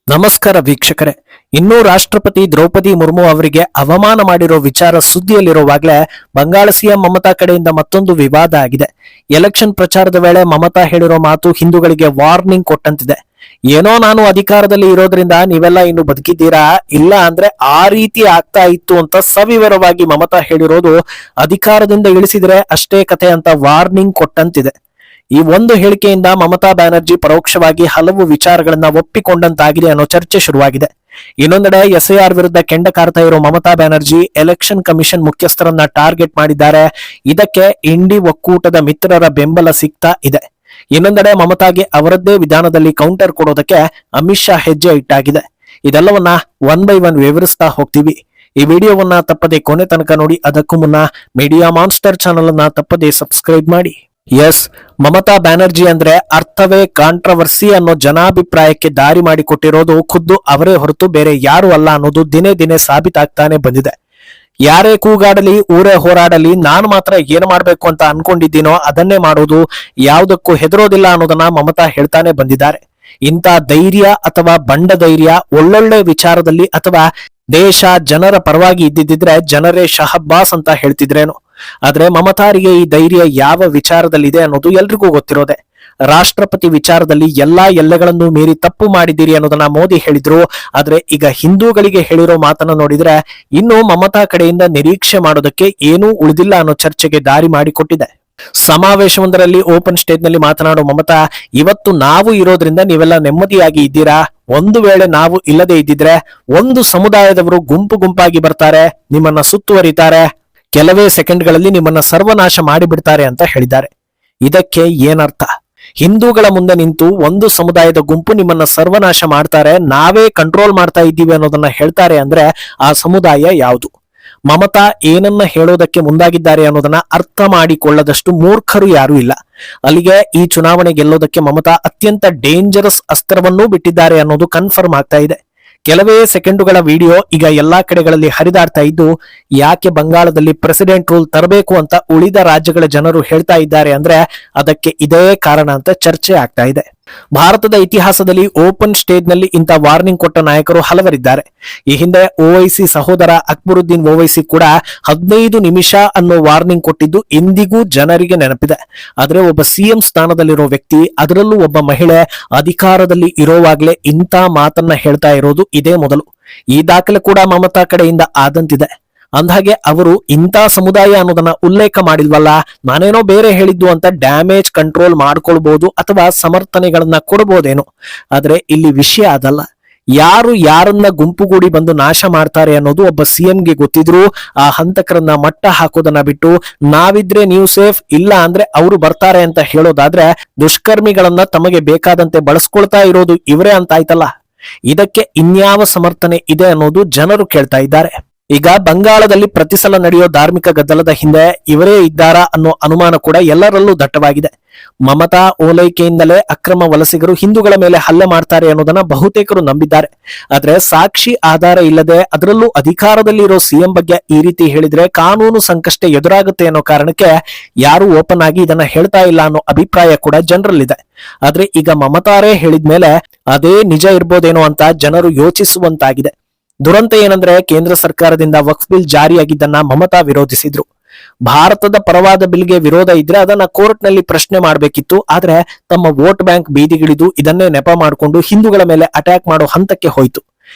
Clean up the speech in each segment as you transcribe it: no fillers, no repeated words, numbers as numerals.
ನಮಸ್ಕಾರ ವೀಕ್ಷಕರೇ. ಇನ್ನೂ ರಾಷ್ಟ್ರಪತಿ ದ್ರೌಪದಿ ಮುರ್ಮು ಅವರಿಗೆ ಅವಮಾನ ಮಾಡಿರೋ ವಿಚಾರ ಸುದ್ದಿಯಲ್ಲಿರುವಾಗಲೇ ಬಂಗಾಳ ಸಿಎಂ ಮಮತಾ ಕಡೆಯಿಂದ ಮತ್ತೊಂದು ವಿವಾದ ಆಗಿದೆ. ಎಲೆಕ್ಷನ್ ಪ್ರಚಾರದ ವೇಳೆ ಮಮತಾ ಹೇಳಿರೋ ಮಾತು ಹಿಂದೂಗಳಿಗೆ ವಾರ್ನಿಂಗ್ ಕೊಟ್ಟಂತಿದೆ. ಏನೋ ನಾನು ಅಧಿಕಾರದಲ್ಲಿ ಇರೋದ್ರಿಂದ ನೀವೆಲ್ಲ ಇನ್ನು ಬದುಕಿದ್ದೀರಾ, ಇಲ್ಲ ಅಂದ್ರೆ ಆ ರೀತಿ ಆಗ್ತಾ ಇತ್ತು ಅಂತ ಸವಿವರವಾಗಿ ಮಮತಾ ಹೇಳಿರೋದು ಅಧಿಕಾರದಿಂದ ಇಳಿಸಿದ್ರೆ ಅಷ್ಟೇ ಕಥೆ ಅಂತ ವಾರ್ನಿಂಗ್ ಕೊಟ್ಟಂತಿದೆ. ಈ ಒಂದು ಹೇಳಿಕೆಯಿಂದ ಮಮತಾ ಬ್ಯಾನರ್ಜಿ ಪರೋಕ್ಷವಾಗಿ ಹಲವು ವಿಚಾರಗಳನ್ನ ಒಪ್ಪಿಕೊಂಡಂತಾಗಿದೆ ಅನ್ನೋ ಚರ್ಚೆ ಶುರುವಾಗಿದೆ. ಇನ್ನೊಂದೆಡೆ ಎಸ್ಐಆರ್ ವಿರುದ್ಧ ಕೆಂಡ ಕಾರ್ತಾ ಇರೋ ಮಮತಾ ಬ್ಯಾನರ್ಜಿ ಎಲೆಕ್ಷನ್ ಕಮಿಷನ್ ಮುಖ್ಯಸ್ಥರನ್ನ ಟಾರ್ಗೆಟ್ ಮಾಡಿದ್ದಾರೆ. ಇದಕ್ಕೆ ಇಂಡಿ ಒಕ್ಕೂಟದ ಮಿತ್ರರ ಬೆಂಬಲ ಸಿಗ್ತಾ ಇದೆ. ಇನ್ನೊಂದೆಡೆ ಮಮತಾಗೆ ಅವರದ್ದೇ ವಿಧಾನದಲ್ಲಿ ಕೌಂಟರ್ ಕೊಡೋದಕ್ಕೆ ಅಮಿತ್ ಶಾ ಹೆಜ್ಜೆ ಇಟ್ಟಾಗಿದೆ. ಇದೆಲ್ಲವನ್ನ ಒನ್ ಬೈ ಒನ್ ವಿವರಿಸ್ತಾ ಹೋಗ್ತೀವಿ. ಈ ವಿಡಿಯೋವನ್ನ ತಪ್ಪದೆ ಕೊನೆ ತನಕ ನೋಡಿ. ಅದಕ್ಕೂ ಮುನ್ನ ಮೀಡಿಯಾ ಮಾನ್ಸ್ಟರ್ ಚಾನೆಲ್ ಅನ್ನ ತಪ್ಪದೆ ಸಬ್ಸ್ಕ್ರೈಬ್ ಮಾಡಿ. ಎಸ್, ಮಮತಾ ಬ್ಯಾನರ್ಜಿ ಅಂದ್ರೆ ಅರ್ಥವೇ ಕಾಂಟ್ರವರ್ಸಿ ಅನ್ನೋ ಜನಾಭಿಪ್ರಾಯಕ್ಕೆ ದಾರಿ ಮಾಡಿಕೊಟ್ಟಿರೋದು ಖುದ್ದು ಅವರೇ ಹೊರತು ಬೇರೆ ಯಾರು ಅಲ್ಲ ಅನ್ನೋದು ದಿನೇ ದಿನೇ ಸಾಬೀತಾಗ್ತಾನೆ ಬಂದಿದೆ. ಯಾರೇ ಕೂಗಾಡಲಿ, ಊರೇ ಹೋರಾಡಲಿ, ನಾನು ಮಾತ್ರ ಏನು ಮಾಡ್ಬೇಕು ಅಂತ ಅನ್ಕೊಂಡಿದ್ದೀನೋ ಅದನ್ನೇ ಮಾಡೋದು, ಯಾವುದಕ್ಕೂ ಹೆದರೋದಿಲ್ಲ ಅನ್ನೋದನ್ನ ಮಮತಾ ಹೇಳ್ತಾನೆ ಬಂದಿದ್ದಾರೆ. ಇಂಥ ಧೈರ್ಯ ಅಥವಾ ಬಂಡ ಧೈರ್ಯ ಒಳ್ಳೊಳ್ಳೆ ವಿಚಾರದಲ್ಲಿ ಅಥವಾ ದೇಶ ಜನರ ಪರವಾಗಿ ಇದ್ದಿದ್ರೆ ಜನರೇ ಶಹಬ್ಬಾಸ್ ಅಂತ ಹೇಳ್ತಿದ್ರೇನು. ಆದ್ರೆ ಮಮತಾರಿಗೆ ಈ ಧೈರ್ಯ ಯಾವ ವಿಚಾರದಲ್ಲಿದೆ ಅನ್ನೋದು ಎಲ್ರಿಗೂ ಗೊತ್ತಿರೋದೆ. ರಾಷ್ಟ್ರಪತಿ ವಿಚಾರದಲ್ಲಿ ಎಲ್ಲಾ ಎಲ್ಲೆಗಳನ್ನು ಮೀರಿ ತಪ್ಪು ಮಾಡಿದ್ದೀರಿ ಅನ್ನೋದನ್ನ ಮೋದಿ ಹೇಳಿದ್ರು. ಆದ್ರೆ ಈಗ ಹಿಂದೂಗಳಿಗೆ ಹೇಳಿರೋ ಮಾತನ್ನ ನೋಡಿದ್ರೆ ಇನ್ನು ಮಮತಾ ಕಡೆಯಿಂದ ನಿರೀಕ್ಷೆ ಮಾಡೋದಕ್ಕೆ ಏನೂ ಉಳಿದಿಲ್ಲ ಅನ್ನೋ ಚರ್ಚೆಗೆ ದಾರಿ ಮಾಡಿಕೊಟ್ಟಿದೆ. ಸಮಾವೇಶವೊಂದರಲ್ಲಿ ಓಪನ್ ಸ್ಟೇಜ್ ನಲ್ಲಿ ಮಾತನಾಡೋ ಮಮತಾ, ಇವತ್ತು ನಾವು ಇರೋದ್ರಿಂದ ನೀವೆಲ್ಲ ನೆಮ್ಮದಿಯಾಗಿ ಇದ್ದೀರಾ. ಒಂದು ವೇಳೆ ನಾವು ಇಲ್ಲದೆ ಇದ್ದಿದ್ರೆ ಒಂದು ಸಮುದಾಯದವರು ಗುಂಪು ಗುಂಪಾಗಿ ಬರ್ತಾರೆ, ನಿಮ್ಮನ್ನ ಸುತ್ತುವರಿತಾರೆ, ಕೆಲವೇ ಸೆಕೆಂಡ್ಗಳಲ್ಲಿ ನಿಮ್ಮನ್ನ ಸರ್ವನಾಶ ಮಾಡಿಬಿಡ್ತಾರೆ ಅಂತ ಹೇಳಿದ್ದಾರೆ. ಇದಕ್ಕೆ ಏನರ್ಥ? ಹಿಂದೂಗಳ ಮುಂದೆ ನಿಂತು ಒಂದು ಸಮುದಾಯದ ಗುಂಪು ನಿಮ್ಮನ್ನ ಸರ್ವನಾಶ ಮಾಡ್ತಾರೆ, ನಾವೇ ಕಂಟ್ರೋಲ್ ಮಾಡ್ತಾ ಇದ್ದೀವಿ ಅನ್ನೋದನ್ನ ಹೇಳ್ತಾರೆ ಅಂದ್ರೆ ಆ ಸಮುದಾಯ ಯಾವುದು? ಮಮತಾ ಏನನ್ನ ಹೇಳೋದಕ್ಕೆ ಮುಂದಾಗಿದ್ದಾರೆ ಅನ್ನೋದನ್ನ ಅರ್ಥ ಮಾಡಿಕೊಳ್ಳದಷ್ಟು ಮೂರ್ಖರು ಯಾರೂ ಇಲ್ಲ. ಅಲ್ಲಿಗೆ ಈ ಚುನಾವಣೆ ಗೆಲ್ಲೋದಕ್ಕೆ ಮಮತಾ ಅತ್ಯಂತ ಡೇಂಜರಸ್ ಅಸ್ತ್ರವನ್ನೂ ಬಿಟ್ಟಿದ್ದಾರೆ ಅನ್ನೋದು ಕನ್ಫರ್ಮ್ ಆಗ್ತಾ ಇದೆ. ಕೆಲವೇ ಸೆಕೆಂಡುಗಳ ವಿಡಿಯೋ ಈಗ ಎಲ್ಲಾ ಕಡೆಗಳಲ್ಲಿ ಹರಿದಾಡ್ತಾ ಇದ್ದು, ಯಾಕೆ ಬಂಗಾಳದಲ್ಲಿ ಪ್ರೆಸಿಡೆಂಟ್ ರೂಲ್ ತರಬೇಕು ಅಂತ ಉಳಿದ ರಾಜ್ಯಗಳ ಜನರು ಹೇಳ್ತಾ ಇದ್ದಾರೆ ಅಂದ್ರೆ ಅದಕ್ಕೆ ಇದೇ ಕಾರಣ ಅಂತ ಚರ್ಚೆ ಆಗ್ತಾ ಇದೆ. ಭಾರತದ ಇತಿಹಾಸದಲ್ಲಿ ಓಪನ್ ಸ್ಟೇಜ್ ನಲ್ಲಿ ಇಂಥ ವಾರ್ನಿಂಗ್ ಕೊಟ್ಟ ನಾಯಕರು ಹಲವರಿದ್ದಾರೆ. ಈ ಹಿಂದೆ ಓವೈಸಿ ಸಹೋದರ ಅಕ್ಬರುದ್ದೀನ್ ಓವೈಸಿ ಕೂಡ 15 ನಿಮಿಷ ಅನ್ನೋ ವಾರ್ನಿಂಗ್ ಕೊಟ್ಟಿದ್ದು ಇಂದಿಗೂ ಜನರಿಗೆ ನೆನಪಿದೆ. ಆದ್ರೆ ಒಬ್ಬ ಸಿಎಂ ಸ್ಥಾನದಲ್ಲಿರೋ ವ್ಯಕ್ತಿ, ಅದರಲ್ಲೂ ಒಬ್ಬ ಮಹಿಳೆ ಅಧಿಕಾರದಲ್ಲಿ ಇರೋವಾಗ್ಲೇ ಇಂಥ ಮಾತನ್ನ ಹೇಳ್ತಾ ಇರೋದು ಇದೇ ಮೊದಲು. ಈ ದಾಖಲೆ ಕೂಡ ಮಮತಾ ಕಡೆಯಿಂದ ಆದಂತಿದೆ. ಅಂದ್ಹಾಗೆ ಅವರು ಇಂಥ ಸಮುದಾಯ ಅನ್ನೋದನ್ನ ಉಲ್ಲೇಖ ಮಾಡಿಲ್ವಲ್ಲ, ನಾನೇನೋ ಬೇರೆ ಹೇಳಿದ್ದು ಅಂತ ಡ್ಯಾಮೇಜ್ ಕಂಟ್ರೋಲ್ ಮಾಡ್ಕೊಳ್ಬಹುದು ಅಥವಾ ಸಮರ್ಥನೆಗಳನ್ನ ಕೊಡಬಹುದೇನೋ. ಆದ್ರೆ ಇಲ್ಲಿ ವಿಷಯ ಅದಲ್ಲ. ಯಾರು ಯಾರನ್ನ ಗುಂಪುಗೂಡಿ ಬಂದು ನಾಶ ಮಾಡ್ತಾರೆ ಅನ್ನೋದು ಒಬ್ಬ ಸಿಎಂಗೆ ಗೊತ್ತಿದ್ರು ಆ ಹಂತಕರನ್ನ ಮಟ್ಟ ಹಾಕೋದನ್ನ ಬಿಟ್ಟು ನಾವಿದ್ರೆ ನೀವು ಸೇಫ್, ಇಲ್ಲ ಅಂದ್ರೆ ಅವರು ಬರ್ತಾರೆ ಅಂತ ಹೇಳೋದಾದ್ರೆ ದುಷ್ಕರ್ಮಿಗಳನ್ನ ತಮಗೆ ಬೇಕಾದಂತೆ ಬಳಸ್ಕೊಳ್ತಾ ಇರೋದು ಇವರೇ ಅಂತ ಆಯ್ತಲ್ಲ. ಇದಕ್ಕೆ ಇನ್ಯಾವ ಸಮರ್ಥನೆ ಇದೆ ಅನ್ನೋದು ಜನರು ಕೇಳ್ತಾ ಇದ್ದಾರೆ. ಈಗ ಬಂಗಾಳದಲ್ಲಿ ಪ್ರತಿ ಸಲ ನಡೆಯೋ ಧಾರ್ಮಿಕ ಗದ್ದಲದ ಹಿಂದೆ ಇವರೇ ಇದ್ದಾರಾ ಅನ್ನೋ ಅನುಮಾನ ಕೂಡ ಎಲ್ಲರಲ್ಲೂ ದಟ್ಟವಾಗಿದೆ. ಮಮತಾ ಓಲೈಕೆಯಿಂದಲೇ ಅಕ್ರಮ ವಲಸಿಗರು ಹಿಂದೂಗಳ ಮೇಲೆ ಹಲ್ಲೆ ಮಾಡ್ತಾರೆ ಅನ್ನೋದನ್ನ ಬಹುತೇಕರು ನಂಬಿದ್ದಾರೆ. ಆದ್ರೆ ಸಾಕ್ಷಿ ಆಧಾರ ಇಲ್ಲದೆ, ಅದರಲ್ಲೂ ಅಧಿಕಾರದಲ್ಲಿ ಇರೋ ಸಿಎಂ ಬಗ್ಗೆ ಈ ರೀತಿ ಹೇಳಿದ್ರೆ ಕಾನೂನು ಸಂಕಷ್ಟ ಎದುರಾಗುತ್ತೆ ಅನ್ನೋ ಕಾರಣಕ್ಕೆ ಯಾರು ಓಪನ್ ಆಗಿ ಇದನ್ನ ಹೇಳ್ತಾ ಇಲ್ಲ ಅನ್ನೋ ಅಭಿಪ್ರಾಯ ಕೂಡ ಜನರಲ್ಲಿದೆ. ಆದ್ರೆ ಈಗ ಮಮತಾರೇ ಹೇಳಿದ್ಮೇಲೆ ಅದೇ ನಿಜ ಇರ್ಬೋದೇನೋ ಅಂತ ಜನರು ಯೋಚಿಸುವಂತಾಗಿದೆ. ದುರಂತ ಏನಂದ್ರೆ ಕೇಂದ್ರ ಸರ್ಕಾರದಿಂದ ವಕ್ಫ್ ಬಿಲ್ ಜಾರಿಯಾಗಿದ್ದನ್ನ ಮಮತಾ ವಿರೋಧಿಸಿದ್ರು. ಭಾರತದ ಪರವಾದ ಬಿಲ್ಗೆ ವಿರೋಧ ಇದ್ರೆ ಅದನ್ನ ಕೋರ್ಟ್ ನಲ್ಲಿ ಪ್ರಶ್ನೆ ಮಾಡಬೇಕಿತ್ತು. ಆದ್ರೆ ತಮ್ಮ ವೋಟ್ ಬ್ಯಾಂಕ್ ಬೀದಿಗಿಳಿದು ಇದನ್ನೇ ನೆಪ ಮಾಡಿಕೊಂಡು ಹಿಂದೂಗಳ ಮೇಲೆ ಅಟ್ಯಾಕ್ ಮಾಡೋ ಹಂತಕ್ಕೆ ಹೋಯ್ತು.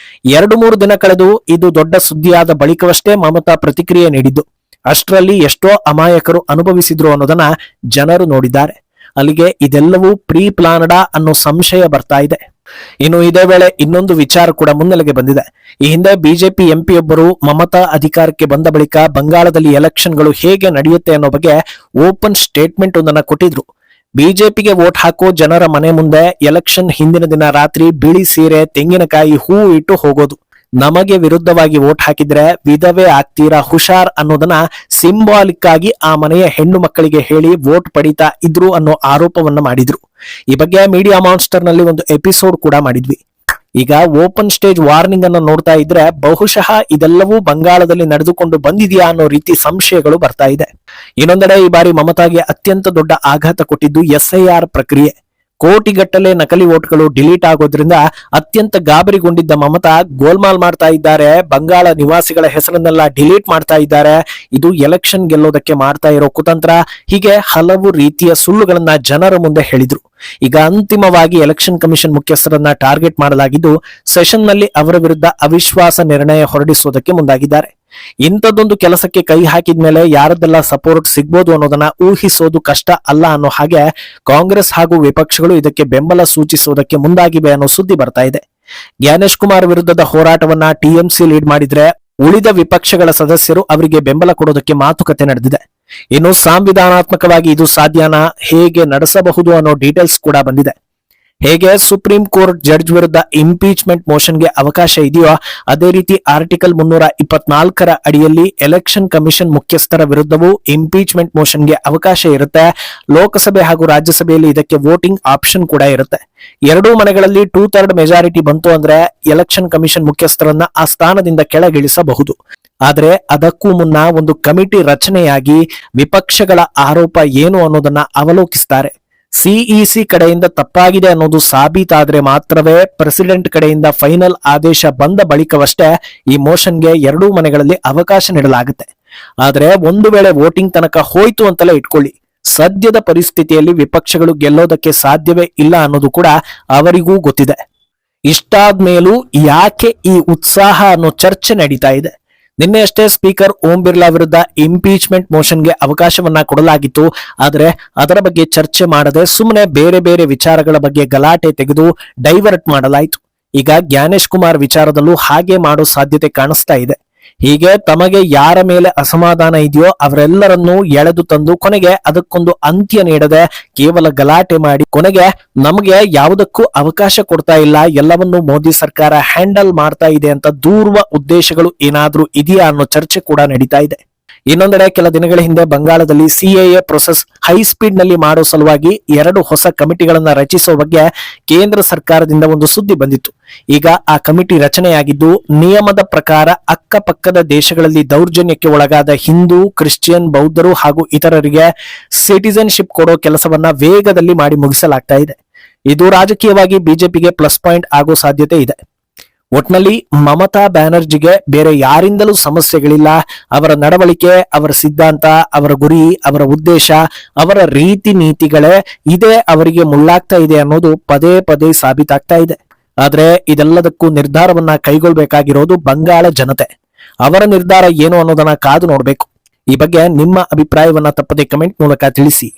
2-3 ದಿನ ಕಳೆದು ಇದು ದೊಡ್ಡ ಸುದ್ದಿಯಾದ ಬಳಿಕವಷ್ಟೇ ಮಮತಾ ಪ್ರತಿಕ್ರಿಯೆ ನೀಡಿದ್ದು. ಅಷ್ಟರಲ್ಲಿ ಎಷ್ಟೋ ಅಮಾಯಕರು ಅನುಭವಿಸಿದ್ರು ಅನ್ನೋದನ್ನ ಜನರು ನೋಡಿದ್ದಾರೆ. ಅಲ್ಲಿಗೆ ಇದೆಲ್ಲವೂ ಪ್ರೀ ಪ್ಲಾನ್ಡಾ ಅನ್ನೋ ಸಂಶಯ ಬರ್ತಾ ಇದೆ. ಇನ್ನು ಇದೇ ವೇಳೆ ಇನ್ನೊಂದು ವಿಚಾರ ಕೂಡ ಮುನ್ನೆಲೆಗೆ ಬಂದಿದೆ. ಈ ಹಿಂದೆ ಬಿಜೆಪಿ ಎಂಪಿಯೊಬ್ಬರು ಮಮತಾ ಅಧಿಕಾರಕ್ಕೆ ಬಂದ ಬಳಿಕ ಬಂಗಾಳದಲ್ಲಿ ಎಲೆಕ್ಷನ್ಗಳು ಹೇಗೆ ನಡೆಯುತ್ತೆ ಅನ್ನೋ ಬಗ್ಗೆ ಓಪನ್ ಸ್ಟೇಟ್ಮೆಂಟ್ ಒಂದನ್ನ ಕೊಟ್ಟಿದ್ರು. ಬಿಜೆಪಿಗೆ ವೋಟ್ ಹಾಕೋ ಜನರ ಮನೆ ಮುಂದೆ ಎಲೆಕ್ಷನ್ ಹಿಂದಿನ ದಿನ ರಾತ್ರಿ ಬಿಳಿ ಸೀರೆ, ತೆಂಗಿನಕಾಯಿ, ಹೂ ಇಟ್ಟು ಹೋಗೋದು. ನಮಗೆ ವಿರುದ್ಧವಾಗಿ ವೋಟ್ ಹಾಕಿದ್ರೆ ವಿಧವೆ ಆಗ್ತೀರಾ, ಹುಷಾರ್ ಅನ್ನೋದನ್ನ ಸಿಂಬಾಲಿಕ್ ಆಗಿ ಆ ಮನೆಯ ಹೆಣ್ಣು ಮಕ್ಕಳಿಗೆ ಹೇಳಿ ವೋಟ್ ಪಡಿತಾ ಇದ್ರು ಅನ್ನೋ ಆರೋಪವನ್ನ ಮಾಡಿದ್ರು. ಈ ಬಗ್ಗೆ ಮೀಡಿಯಾ ಮಾನ್ಸ್ಟರ್ ನಲ್ಲಿ ಒಂದು ಎಪಿಸೋಡ್ ಕೂಡ ಮಾಡಿದ್ವಿ. ಈಗ ಓಪನ್ ಸ್ಟೇಜ್ ವಾರ್ನಿಂಗ್ ಅನ್ನ ನೋಡ್ತಾ ಇದ್ರೆ ಬಹುಶಃ ಇದೆಲ್ಲವೂ ಬಂಗಾಳದಲ್ಲಿ ನಡೆದುಕೊಂಡು ಬಂದಿದೆಯಾ ಅನ್ನೋ ರೀತಿ ಸಂಶಯಗಳು ಬರ್ತಾ ಇದೆ. ಇನ್ನೊಂದೆಡೆ ಈ ಬಾರಿ ಮಮತಾಗೆ ಅತ್ಯಂತ ದೊಡ್ಡ ಆಘಾತ ಕೊಟ್ಟಿದ್ದು ಎಸ್ಐಆರ್ ಪ್ರಕ್ರಿಯೆ. ಕೋಟಿಗಟ್ಟಲೆ ನಕಲಿ ಓಟ್ಗಳು ಡಿಲೀಟ್ ಆಗೋದ್ರಿಂದ ಅತ್ಯಂತ ಗಾಬರಿಗೊಂಡಿದ್ದ ಮಮತಾ ಗೋಲ್ಮಾಲ್ ಮಾಡ್ತಾ ಇದ್ದಾರೆ, ಬಂಗಾಳ ನಿವಾಸಿಗಳ ಹೆಸರನ್ನೆಲ್ಲ ಡಿಲೀಟ್ ಮಾಡ್ತಾ ಇದ್ದಾರೆ, ಇದು ಎಲೆಕ್ಷನ್ ಗೆಲ್ಲೋದಕ್ಕೆ ಮಾಡ್ತಾ ಇರೋ ಕುತಂತ್ರ, ಹೀಗೆ ಹಲವು ರೀತಿಯ ಸುಳ್ಳುಗಳನ್ನ ಜನರ ಮುಂದೆ ಹೇಳಿದ್ರು. ಈಗ ಅಂತಿಮವಾಗಿ ಎಲೆಕ್ಷನ್ ಕಮಿಷನ್ ಮುಖ್ಯಸ್ಥರನ್ನ ಟಾರ್ಗೆಟ್ ಮಾಡಲಾಗಿದ್ದು, ಸೆಷನ್ ನಲ್ಲಿ ಅವರ ವಿರುದ್ಧ ಅವಿಶ್ವಾಸ ನಿರ್ಣಯ ಹೊರಡಿಸುವುದಕ್ಕೆ ಮುಂದಾಗಿದ್ದಾರೆ. ಇಂಥದ್ದೊಂದು ಕೆಲಸಕ್ಕೆ ಕೈ ಹಾಕಿದ ಮೇಲೆ ಯಾರದೆಲ್ಲ ಸಪೋರ್ಟ್ ಸಿಗ್ಬೋದು ಅನ್ನೋದನ್ನ ಊಹಿಸೋದು ಕಷ್ಟ ಅಲ್ಲ ಅನ್ನೋ ಹಾಗೆ ಕಾಂಗ್ರೆಸ್ ಹಾಗೂ ವಿಪಕ್ಷಗಳು ಇದಕ್ಕೆ ಬೆಂಬಲ ಸೂಚಿಸುವುದಕ್ಕೆ ಮುಂದಾಗಿವೆ ಅನ್ನೋ ಸುದ್ದಿ ಬರ್ತಾ ಇದೆ. ಜ್ಞಾನೇಶ್ ಕುಮಾರ್ ವಿರುದ್ಧದ ಹೋರಾಟವನ್ನ ಟಿಎಂಸಿ ಲೀಡ್ ಮಾಡಿದ್ರೆ ಉಳಿದ ವಿಪಕ್ಷಗಳ ಸದಸ್ಯರು ಅವರಿಗೆ ಬೆಂಬಲ ಕೊಡೋದಕ್ಕೆ ಮಾತುಕತೆ ನಡೆದಿದೆ. ಇನ್ನು ಸಾಂವಿಧಾನಾತ್ಮಕವಾಗಿ ಇದು ಸಾಧ್ಯನಾ, ಹೇಗೆ ನಡೆಸಬಹುದು ಅನ್ನೋ ಡೀಟೇಲ್ಸ್ ಕೂಡ ಬಂದಿದೆ. ಹೇಗೆ ಸುಪ್ರೀಂ ಕೋರ್ಟ್ ಜಡ್ಜ್ ವಿರುದ್ಧ ಇಂಪೀಚ್ಮೆಂಟ್ ಮೋಷನ್ಗೆ ಅವಕಾಶ ಇದೆಯೋ ಅದೇ ರೀತಿ ಆರ್ಟಿಕಲ್ 324ರ ಅಡಿಯಲ್ಲಿ ಎಲೆಕ್ಷನ್ ಕಮಿಷನ್ ಮುಖ್ಯಸ್ಥರ ವಿರುದ್ಧವೂ ಇಂಪೀಚ್ಮೆಂಟ್ ಮೋಷನ್ಗೆ ಅವಕಾಶ ಇರುತ್ತೆ. ಲೋಕಸಭೆ ಹಾಗೂ ರಾಜ್ಯಸಭೆಯಲ್ಲಿ ಇದಕ್ಕೆ ವೋಟಿಂಗ್ ಆಪ್ಷನ್ ಕೂಡ ಇರುತ್ತೆ. ಎರಡೂ ಮನೆಗಳಲ್ಲಿ 2/3 ಮೆಜಾರಿಟಿ ಬಂತು ಅಂದ್ರೆ ಎಲೆಕ್ಷನ್ ಕಮಿಷನ್ ಮುಖ್ಯಸ್ಥರನ್ನ ಆ ಸ್ಥಾನದಿಂದ ಕೆಳಗಿಳಿಸಬಹುದು. ಆದ್ರೆ ಅದಕ್ಕೂ ಮುನ್ನ ಒಂದು ಕಮಿಟಿ ರಚನೆಯಾಗಿ ವಿಪಕ್ಷಗಳ ಆರೋಪ ಏನು ಅನ್ನೋದನ್ನ ಅವಲೋಕಿಸ್ತಾರೆ. ಸಿಇಸಿ ಕಡೆಯಿಂದ ತಪ್ಪಾಗಿದೆ ಅನ್ನೋದು ಸಾಬೀತಾದ್ರೆ ಮಾತ್ರವೇ ಪ್ರೆಸಿಡೆಂಟ್ ಕಡೆಯಿಂದ ಫೈನಲ್ ಆದೇಶ ಬಂದ ಬಳಿಕವಷ್ಟೇ ಈ ಮೋಷನ್ಗೆ ಎರಡೂ ಮನೆಗಳಲ್ಲಿ ಅವಕಾಶ ನೀಡಲಾಗುತ್ತೆ. ಆದ್ರೆ ಒಂದು ವೇಳೆ ವೋಟಿಂಗ್ ತನಕ ಹೋಯ್ತು ಅಂತಲೇ ಇಟ್ಕೊಳ್ಳಿ, ಸದ್ಯದ ಪರಿಸ್ಥಿತಿಯಲ್ಲಿ ವಿಪಕ್ಷಗಳು ಗೆಲ್ಲೋದಕ್ಕೆ ಸಾಧ್ಯವೇ ಇಲ್ಲ ಅನ್ನೋದು ಕೂಡ ಅವರಿಗೂ ಗೊತ್ತಿದೆ. ಇಷ್ಟಾದ್ಮೇಲೂ ಯಾಕೆ ಈ ಉತ್ಸಾಹ ಅನ್ನೋ ಚರ್ಚೆ ನಡೀತಾ ಇದೆ. ನಿನ್ನೆ ಅಷ್ಟೇ ಸ್ಪೀಕರ್ ಓಂ ಬಿರ್ಲಾ ವಿರುದ್ಧ ಇಂಪೀಚ್ಮೆಂಟ್ ಮೋಷನ್ಗೆ ಅವಕಾಶವನ್ನ ಕೊಡಲಾಗಿತ್ತು. ಆದರೆ ಅದರ ಬಗ್ಗೆ ಚರ್ಚೆ ಮಾಡದೆ ಸುಮ್ಮನೆ ಬೇರೆ ಬೇರೆ ವಿಚಾರಗಳ ಬಗ್ಗೆ ಗಲಾಟೆ ತೆಗೆದು ಡೈವರ್ಟ್ ಮಾಡಲಾಯಿತು. ಈಗ ಜ್ಞಾನೇಶ್ ಕುಮಾರ್ ವಿಚಾರದಲ್ಲೂ ಹಾಗೆ ಮಾಡೋ ಸಾಧ್ಯತೆ ಕಾಣಿಸ್ತಾ ಇದೆ. ಹೀಗೆ ತಮಗೆ ಯಾರ ಮೇಲೆ ಅಸಮಾಧಾನ ಇದೆಯೋ ಅವರೆಲ್ಲರನ್ನೂ ಎಳೆದು ತಂದು ಕೊನೆಗೆ ಅದಕ್ಕೊಂದು ಅಂತ್ಯ ನೀಡದೆ ಕೇವಲ ಗಲಾಟೆ ಮಾಡಿ ಕೊನೆಗೆ ನಮಗೆ ಯಾವುದಕ್ಕೂ ಅವಕಾಶ ಕೊಡ್ತಾ ಇಲ್ಲ, ಎಲ್ಲವನ್ನೂ ಮೋದಿ ಸರ್ಕಾರ ಹ್ಯಾಂಡಲ್ ಮಾಡ್ತಾ ಇದೆ ಅಂತ ದೂರುವ ಉದ್ದೇಶಗಳು ಏನಾದ್ರೂ ಇದೆಯಾ ಅನ್ನೋ ಚರ್ಚೆ ಕೂಡ ನಡೀತಾ ಇದೆ. ಇನ್ನೊಂದೆಡೆ ಕೆಲ ದಿನಗಳ ಹಿಂದೆ ಬಂಗಾಳದಲ್ಲಿ ಸಿಎಎ ಪ್ರೊಸೆಸ್ ಹೈ ಸ್ಪೀಡ್ ನಲ್ಲಿ ಮಾಡೋ ಸಲುವಾಗಿ 2 ಹೊಸ ಕಮಿಟಿಗಳನ್ನ ರಚಿಸುವ ಬಗ್ಗೆ ಕೇಂದ್ರ ಸರ್ಕಾರದಿಂದ ಒಂದು ಸುದ್ದಿ ಬಂದಿತ್ತು. ಈಗ ಆ ಕಮಿಟಿ ರಚನೆಯಾಗಿದ್ದು ನಿಯಮದ ಪ್ರಕಾರ ಅಕ್ಕಪಕ್ಕದ ದೇಶಗಳಲ್ಲಿ ದೌರ್ಜನ್ಯಕ್ಕೆ ಒಳಗಾದ ಹಿಂದೂ, ಕ್ರಿಶ್ಚಿಯನ್, ಬೌದ್ಧರು ಹಾಗೂ ಇತರರಿಗೆ ಸಿಟಿಜನ್ಶಿಪ್ ಕೊಡೋ ಕೆಲಸವನ್ನ ವೇಗದಲ್ಲಿ ಮಾಡಿ ಮುಗಿಸಲಾಗ್ತಾ ಇದೆ. ಇದು ರಾಜಕೀಯವಾಗಿ ಬಿಜೆಪಿಗೆ ಪ್ಲಸ್ ಪಾಯಿಂಟ್ ಆಗೋ ಸಾಧ್ಯತೆ ಇದೆ. ಒಟ್ನಲ್ಲಿ ಮಮತಾ ಬ್ಯಾನರ್ಜಿಗೆ ಬೇರೆ ಯಾರಿಂದಲೂ ಸಮಸ್ಯೆಗಳಿಲ್ಲ. ಅವರ ನಡವಳಿಕೆ, ಅವರ ಸಿದ್ಧಾಂತ, ಅವರ ಗುರಿ, ಅವರ ಉದ್ದೇಶ, ಅವರ ರೀತಿ ನೀತಿಗಳೇ ಇದೇ ಅವರಿಗೆ ಮುಳ್ಳಾಗ್ತಾ ಇದೆ ಅನ್ನೋದು ಪದೇ ಪದೇ ಸಾಬೀತಾಗ್ತಾ ಇದೆ. ಆದ್ರೆ ಇದೆಲ್ಲದಕ್ಕೂ ನಿರ್ಧಾರವನ್ನ ಕೈಗೊಳ್ಬೇಕಾಗಿರೋದು ಬಂಗಾಳ ಜನತೆ. ಅವರ ನಿರ್ಧಾರ ಏನು ಅನ್ನೋದನ್ನ ಕಾದು ನೋಡ್ಬೇಕು. ಈ ಬಗ್ಗೆ ನಿಮ್ಮ ಅಭಿಪ್ರಾಯವನ್ನ ತಪ್ಪದೆ ಕಮೆಂಟ್ ಮೂಲಕ ತಿಳಿಸಿ.